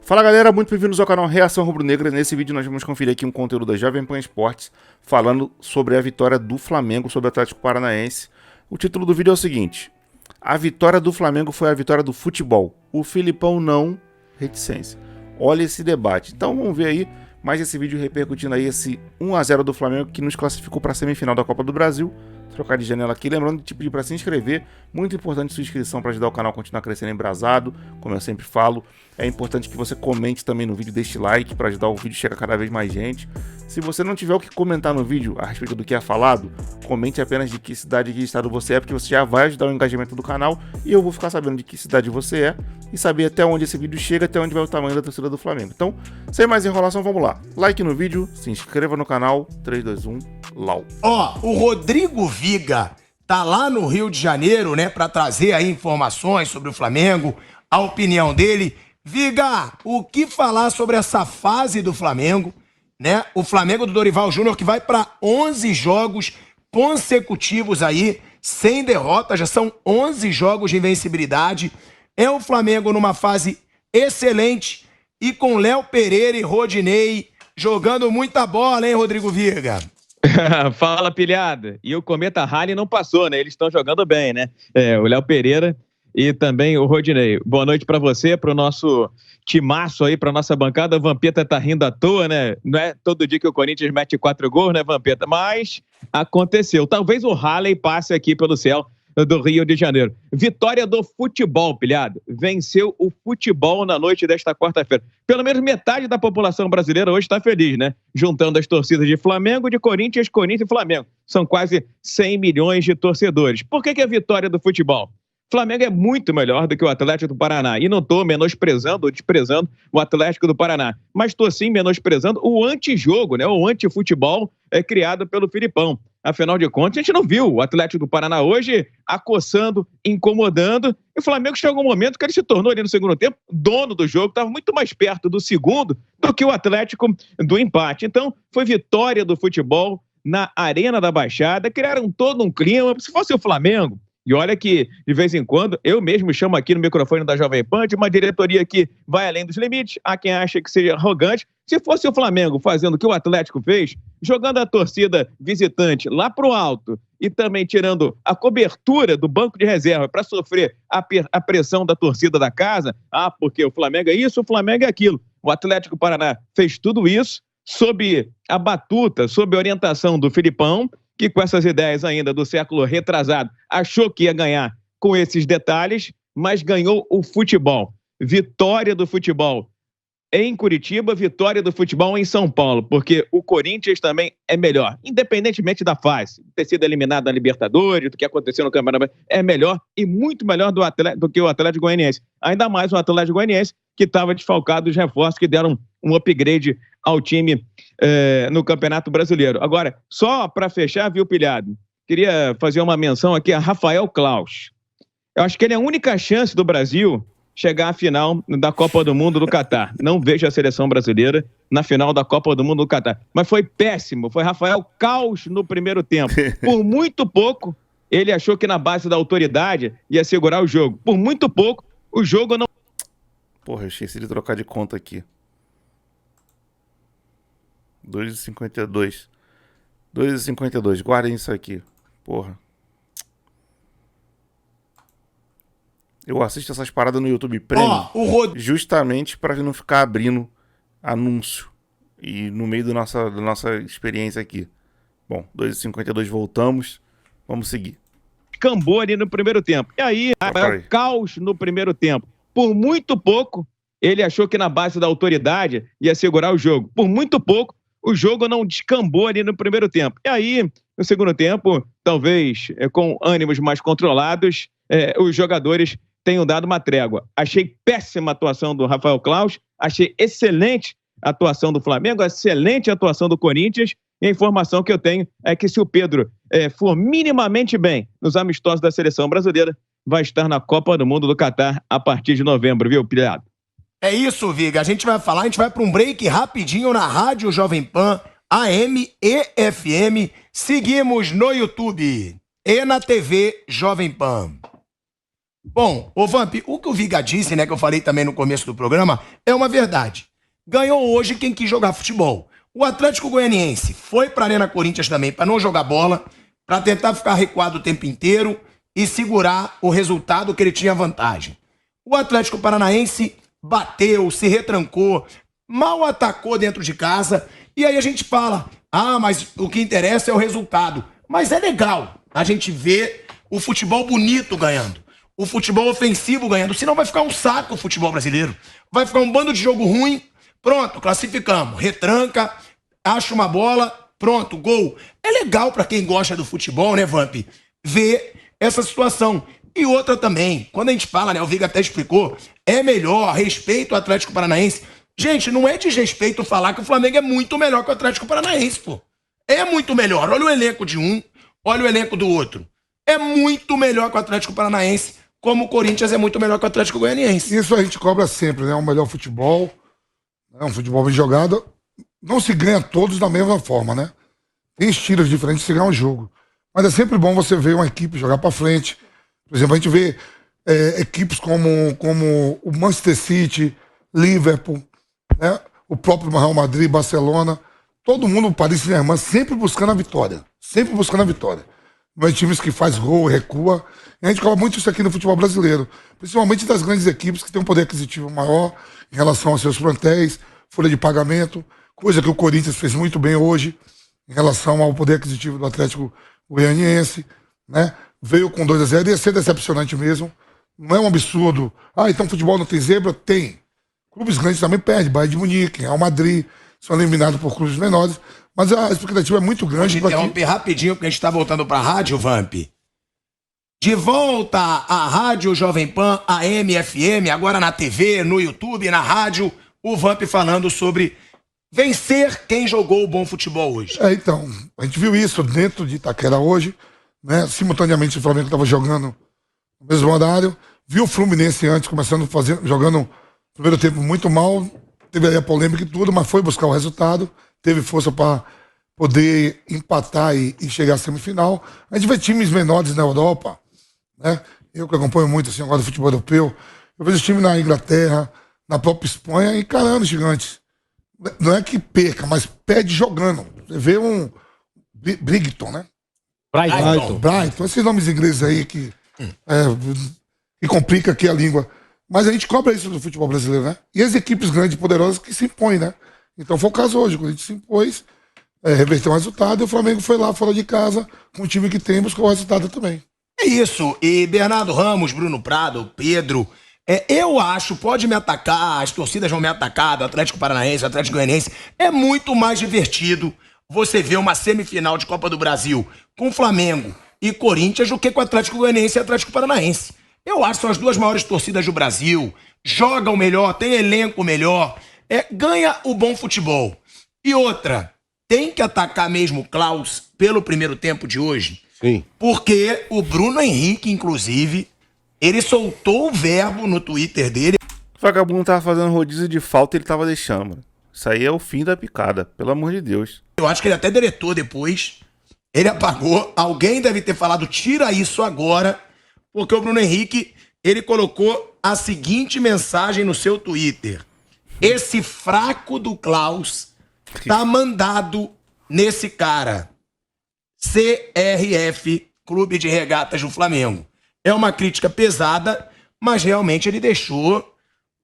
Fala galera, muito bem-vindos ao canal Reação Rubro-Negra. Nesse vídeo nós vamos conferir aqui um conteúdo da Jovem Pan Esportes falando sobre a vitória do Flamengo sobre o Atlético Paranaense. O título do vídeo é o seguinte: a vitória do Flamengo foi a vitória do futebol. O Filipão não, reticência. Olha esse debate. Então vamos ver aí mais esse vídeo repercutindo aí esse 1 a 0 do Flamengo que nos classificou para a semifinal da Copa do Brasil. Trocar de janela aqui, lembrando de pedir para se inscrever, muito importante sua inscrição para ajudar o canal a continuar crescendo embrasado, como eu sempre falo. É importante que você comente também no vídeo, deixe like para ajudar o vídeo a chegar cada vez mais gente. Se você não tiver o que comentar no vídeo a respeito do que é falado, comente apenas de que cidade e que estado você é, porque você já vai ajudar o engajamento do canal e eu vou ficar sabendo de que cidade você é e saber até onde esse vídeo chega, até onde vai o tamanho da torcida do Flamengo. Então, sem mais enrolação, vamos lá. Like no vídeo, se inscreva no canal, 3, 2, 1, lau. O Rodrigo Viga tá lá no Rio de Janeiro, né, para trazer aí informações sobre o Flamengo, a opinião dele. Viga, o que falar sobre essa fase do Flamengo, né? O Flamengo do Dorival Júnior que vai para 11 jogos consecutivos aí, sem derrota, já são 11 jogos de invencibilidade. É o Flamengo numa fase excelente e com Léo Pereira e Rodinei jogando muita bola, hein, Rodrigo Viga? Fala, pilhada. E o Cometa Halley não passou, né? Eles estão jogando bem, né? O Léo Pereira e também o Rodinei. Boa noite pra você, pro nosso timaço aí, pra nossa bancada. O Vampeta tá rindo à toa, né? Não é todo dia que o Corinthians mete 4 gols, né, Vampeta? Mas aconteceu. Talvez o Halley passe aqui pelo céu do Rio de Janeiro. Vitória do futebol, pilhado. Venceu o futebol na noite desta quarta-feira. Pelo menos metade da população brasileira hoje está feliz, né? Juntando as torcidas de Flamengo, de Corinthians e Flamengo. São quase 100 milhões de torcedores. Por que é a vitória do futebol? O Flamengo é muito melhor do que o Atlético do Paraná. E não estou menosprezando ou desprezando o Atlético do Paraná. Mas estou sim menosprezando o antijogo, né? O antifutebol criado pelo Filipão. Afinal de contas, a gente não viu o Atlético do Paraná hoje acossando, incomodando. E o Flamengo chegou um momento que ele se tornou ali no segundo tempo dono do jogo, estava muito mais perto do segundo do que o Atlético do empate. Então, foi vitória do futebol na Arena da Baixada. Criaram todo um clima. Se fosse o Flamengo, e olha que, de vez em quando, eu mesmo chamo aqui no microfone da Jovem Pan de uma diretoria que vai além dos limites. Há quem acha que seja arrogante. Se fosse o Flamengo fazendo o que o Atlético fez, jogando a torcida visitante lá pro alto e também tirando a cobertura do banco de reserva para sofrer a pressão da torcida da casa, porque o Flamengo é isso, o Flamengo é aquilo. O Atlético Paraná fez tudo isso sob a batuta, sob a orientação do Filipão, que com essas ideias ainda do século retrasado, achou que ia ganhar com esses detalhes, mas ganhou o futebol. Vitória do futebol em Curitiba, vitória do futebol em São Paulo, porque o Corinthians também é melhor, independentemente da fase, ter sido eliminado da Libertadores, do que aconteceu no Campeonato, é melhor e muito melhor do que o Atlético Goianiense. Ainda mais o Atlético Goianiense, que estava desfalcado dos reforços que deram um upgrade ao time no Campeonato Brasileiro. Agora, só para fechar, viu, pilhado? Queria fazer uma menção aqui a Rafael Claus. Eu acho que ele é a única chance do Brasil chegar à final da Copa do Mundo do Catar. Não vejo a seleção brasileira na final da Copa do Mundo do Catar. Mas foi péssimo. Foi Rafael Caos no primeiro tempo. Por muito pouco, ele achou que na base da autoridade ia segurar o jogo. Por muito pouco, o jogo não... Porra, eu esqueci de trocar de conta aqui. 2,52. 2,52. Guardem isso aqui. Porra. Eu assisto essas paradas no YouTube Premium justamente para não ficar abrindo anúncio e no meio da nossa experiência aqui. Bom, 2,52 voltamos. Vamos seguir. Cambou ali no primeiro tempo. E aí, o caos no primeiro tempo. Por muito pouco, ele achou que na base da autoridade ia segurar o jogo. Por muito pouco, o jogo não descambou ali no primeiro tempo. E aí, no segundo tempo, talvez com ânimos mais controlados, os jogadores tenham dado uma trégua. Achei péssima a atuação do Rafael Claus, achei excelente a atuação do Flamengo, excelente a atuação do Corinthians, e a informação que eu tenho é que se o Pedro for minimamente bem nos amistosos da seleção brasileira, vai estar na Copa do Mundo do Catar a partir de novembro, viu, pilhado? É isso, Viga. A gente vai para um break rapidinho na Rádio Jovem Pan, AM e FM. Seguimos no YouTube e na TV Jovem Pan. Bom, ô Vamp, o que o Viga disse, né, que eu falei também no começo do programa, é uma verdade. Ganhou hoje quem quis jogar futebol. O Atlético Goianiense foi pra Arena Corinthians também pra não jogar bola, pra tentar ficar recuado o tempo inteiro e segurar o resultado que ele tinha vantagem. O Atlético Paranaense bateu, se retrancou, mal atacou dentro de casa, e aí a gente fala, mas o que interessa é o resultado. Mas é legal a gente ver o futebol bonito ganhando, o futebol ofensivo ganhando, senão vai ficar um saco o futebol brasileiro. Vai ficar um bando de jogo ruim, pronto, classificamos, retranca, acha uma bola, pronto, gol. É legal pra quem gosta do futebol, né, Vamp, ver essa situação. E outra também, quando a gente fala, né, o Viga até explicou, é melhor, respeito ao Atlético Paranaense. Gente, não é desrespeito falar que o Flamengo é muito melhor que o Atlético Paranaense, pô. É muito melhor. Olha o elenco de um, olha o elenco do outro. É muito melhor que o Atlético Paranaense, como o Corinthians é muito melhor que o Atlético Goianiense. Isso a gente cobra sempre, né? O melhor futebol, né? Um futebol bem jogado. Não se ganha todos da mesma forma, né? Tem estilos diferentes de se ganhar um jogo. Mas é sempre bom você ver uma equipe jogar pra frente. Por exemplo, a gente vê equipes como o Manchester City, Liverpool, né? O próprio Real Madrid, Barcelona. Todo mundo, o Paris Saint-Germain, sempre buscando a vitória. Sempre buscando a vitória. Mas times que faz gol, recua. E a gente cobra muito isso aqui no futebol brasileiro. Principalmente das grandes equipes que têm um poder aquisitivo maior em relação aos seus plantéis, folha de pagamento, coisa que o Corinthians fez muito bem hoje em relação ao poder aquisitivo do Atlético Goianiense, né? Veio com 2-0, ia ser decepcionante mesmo. Não é um absurdo. Então futebol não tem zebra? Tem. Clubes grandes também perdem. Bayern de Munique, Real Madrid, são eliminados por clubes menores. Mas a expectativa é muito grande. Vou interromper rapidinho, porque a gente tá voltando pra rádio, Vamp. De volta à Rádio Jovem Pan, AM, FM, agora na TV, no YouTube, na rádio, o Vamp falando sobre vencer quem jogou o bom futebol hoje. Então, a gente viu isso dentro de Itaquera hoje, né? Simultaneamente o Flamengo estava jogando no mesmo horário, viu o Fluminense antes jogando o primeiro tempo muito mal, teve aí a polêmica e tudo, mas foi buscar o resultado, teve força para poder empatar e chegar à semifinal. A gente vê times menores na Europa, né? Eu que acompanho muito assim, agora do futebol europeu, eu vejo times na Inglaterra, na própria Espanha, encarando gigantes. Não é que perca, mas perde jogando. Você vê um Brighton, né? Brighton, esses nomes ingleses aí que complica aqui a língua. Mas a gente cobra isso do futebol brasileiro, né? E as equipes grandes e poderosas que se impõem, né? Então foi o caso hoje, quando a gente se impôs, reverteu o resultado e o Flamengo foi lá fora de casa, com o time que tem, buscou o resultado também. É isso. E Bernardo Ramos, Bruno Prado, Pedro, eu acho, pode me atacar, as torcidas vão me atacar, do Atlético Paranaense, do Atlético Goianiense, é muito mais divertido você ver uma semifinal de Copa do Brasil com Flamengo e Corinthians do que com Atlético Goianiense e Atlético Paranaense. Eu acho que são as duas maiores torcidas do Brasil, jogam melhor, tem elenco melhor, ganha o bom futebol. E outra, tem que atacar mesmo o Klaus pelo primeiro tempo de hoje. Sim. Porque o Bruno Henrique, inclusive, ele soltou o verbo no Twitter dele. O vagabundo tava fazendo rodízio de falta e ele tava deixando, mano. Isso aí é o fim da picada, pelo amor de Deus. Eu acho que ele até deletou depois. Ele apagou. Alguém deve ter falado, tira isso agora. Porque o Bruno Henrique, ele colocou a seguinte mensagem no seu Twitter. Esse fraco do Klaus tá mandado nesse cara. CRF, Clube de Regatas do Flamengo. É uma crítica pesada, mas realmente ele deixou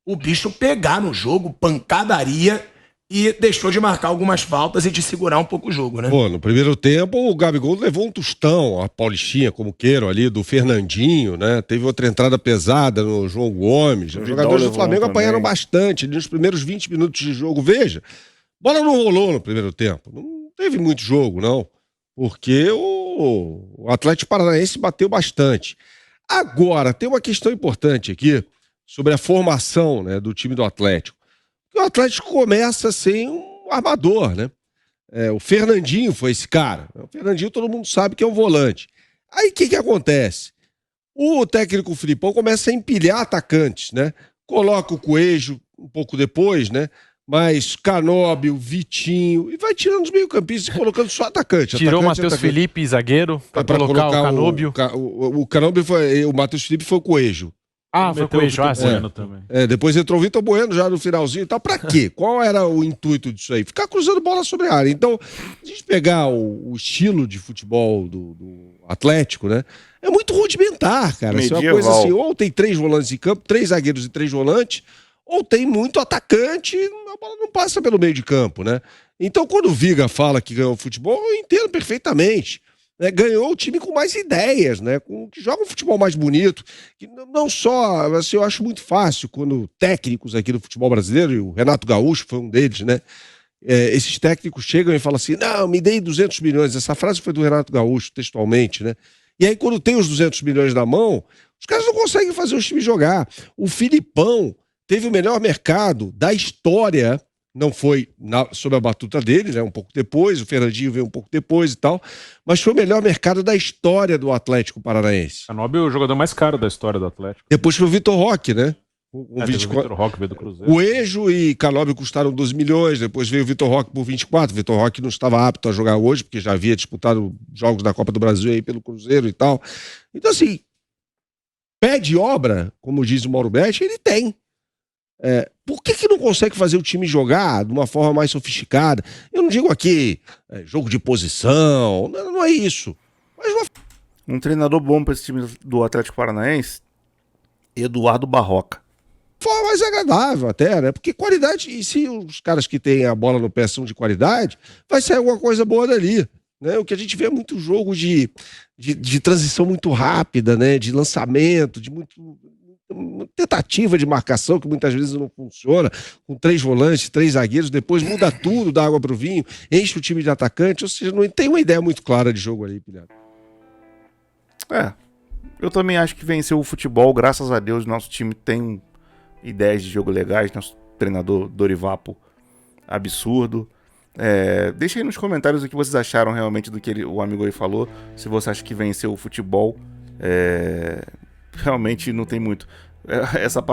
o bicho pegar no jogo, pancadaria, e deixou de marcar algumas faltas e de segurar um pouco o jogo, né? Pô, no primeiro tempo o Gabigol levou um tostão, a Paulistinha, como queiram ali, do Fernandinho, né? Teve outra entrada pesada no João Gomes. Os jogadores do Flamengo apanharam bastante nos primeiros 20 minutos de jogo. Veja, bola não rolou no primeiro tempo. Não teve muito jogo, não. Porque o Atlético Paranaense bateu bastante. Agora, tem uma questão importante aqui sobre a formação, né, do time do Atlético. Porque o Atlético começa sem um armador, né? O Fernandinho foi esse cara. O Fernandinho todo mundo sabe que é um volante. Aí o que acontece? O técnico Filipão começa a empilhar atacantes, né? Coloca o Coelho um pouco depois, né? mas Canóbio, Vitinho, e vai tirando os meio-campistas e colocando só atacante. Tirou o Matheus Felipe, zagueiro, pra colocar o Canóbio. O Canóbio foi. O Matheus Felipe foi o Coelho. Foi o Coelho, Bueno também. Depois entrou o Vitor Bueno já no finalzinho e tal. Pra quê? Qual era o intuito disso aí? Ficar cruzando bola sobre a área. Então, se a gente pegar o estilo de futebol do Atlético, né? É muito rudimentar, cara. Isso é uma coisa assim, ou tem 3 volantes em campo, 3 zagueiros e 3 volantes, ou tem muito atacante, a bola não passa pelo meio de campo, né? Então, quando o Viga fala que ganhou o futebol, eu entendo perfeitamente. Né? Ganhou o time com mais ideias, né? Que joga um futebol mais bonito. Que não só, assim, eu acho muito fácil quando técnicos aqui do futebol brasileiro, e o Renato Gaúcho foi um deles, né? Esses técnicos chegam e falam assim, não, me dei 200 milhões. Essa frase foi do Renato Gaúcho, textualmente, né? E aí, quando tem os 200 milhões na mão, os caras não conseguem fazer os times jogar. O Filipão teve o melhor mercado da história, não foi sob a batuta dele, né, um pouco depois, o Fernandinho veio um pouco depois e tal, mas foi o melhor mercado da história do Atlético Paranaense. Canóbio é o jogador mais caro da história do Atlético. Depois foi o Vitor Roque, né? O Vitor Roque veio do Cruzeiro. O Ejo e Canóbio custaram 12 milhões, depois veio o Vitor Roque por 24. O Vitor Roque não estava apto a jogar hoje, porque já havia disputado jogos da Copa do Brasil aí pelo Cruzeiro e tal. Então, assim, pé de obra, como diz o Mauro Betti, ele tem. Por que não consegue fazer o time jogar de uma forma mais sofisticada? Eu não digo aqui jogo de posição, não é isso. Mas um treinador bom para esse time do Atlético Paranaense, Eduardo Barroca. Forma mais agradável até, né? Porque qualidade, e se os caras que têm a bola no pé são de qualidade, vai sair alguma coisa boa dali. Né? O que a gente vê é muito jogo de transição muito rápida, né? De lançamento, de tentativa de marcação que muitas vezes não funciona, com 3 volantes, 3 zagueiros, depois muda tudo, dá água pro vinho, enche o time de atacante, ou seja, não tem uma ideia muito clara de jogo ali, Pilhado. Eu também acho que venceu o futebol, graças a Deus, nosso time tem ideias de jogo legais, nosso treinador Dorivapo, absurdo. Deixa aí nos comentários o que vocês acharam realmente do que o amigo aí falou, se você acha que venceu o futebol. Realmente não tem muito.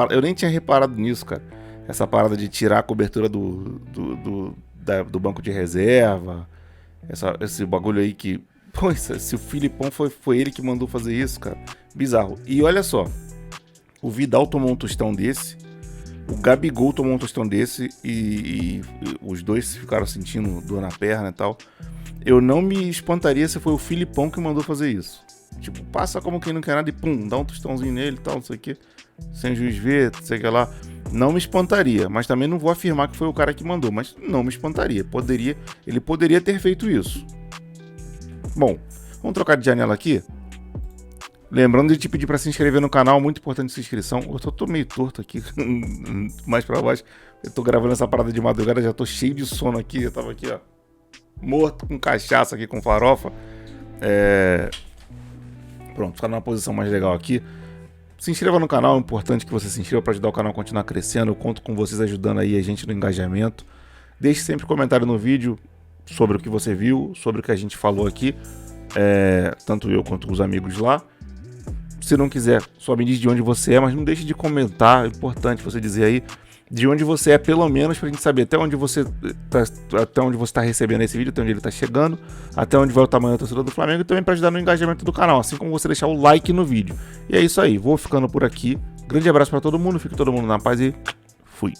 Eu nem tinha reparado nisso, cara. Essa parada de tirar a cobertura do banco de reserva. Esse bagulho aí que... Pô, se o Filipão foi ele que mandou fazer isso, cara. Bizarro. E olha só. O Vidal tomou um tostão desse. O Gabigol tomou um tostão desse. E os dois ficaram sentindo dor na perna e tal. Eu não me espantaria se foi o Filipão que mandou fazer isso. Tipo, passa como quem não quer nada e pum, dá um tostãozinho nele e tal, não sei o que. Sem o juiz ver, não sei o que lá. Não me espantaria, mas também não vou afirmar que foi o cara que mandou. Mas não me espantaria. Ele poderia ter feito isso. Bom, vamos trocar de janela aqui. Lembrando de te pedir para se inscrever no canal, muito importante essa inscrição. Eu tô meio torto aqui, mais pra baixo. Eu tô gravando essa parada de madrugada, já tô cheio de sono aqui. Eu tava aqui, ó, morto com cachaça aqui, com farofa. Pronto, ficar numa posição mais legal aqui. Se inscreva no canal, é importante que você se inscreva para ajudar o canal a continuar crescendo. Eu conto com vocês ajudando aí a gente no engajamento. Deixe sempre comentário no vídeo sobre o que você viu, sobre o que a gente falou aqui. Tanto eu quanto os amigos lá. Se não quiser, só me diz de onde você é, mas não deixe de comentar. É importante você dizer aí de onde você é, pelo menos, pra gente saber até onde você tá recebendo esse vídeo, até onde ele tá chegando, até onde vai o tamanho da torcida do Flamengo, e também para ajudar no engajamento do canal, assim como você deixar o like no vídeo. E é isso aí, vou ficando por aqui. Grande abraço para todo mundo, fique todo mundo na paz e fui.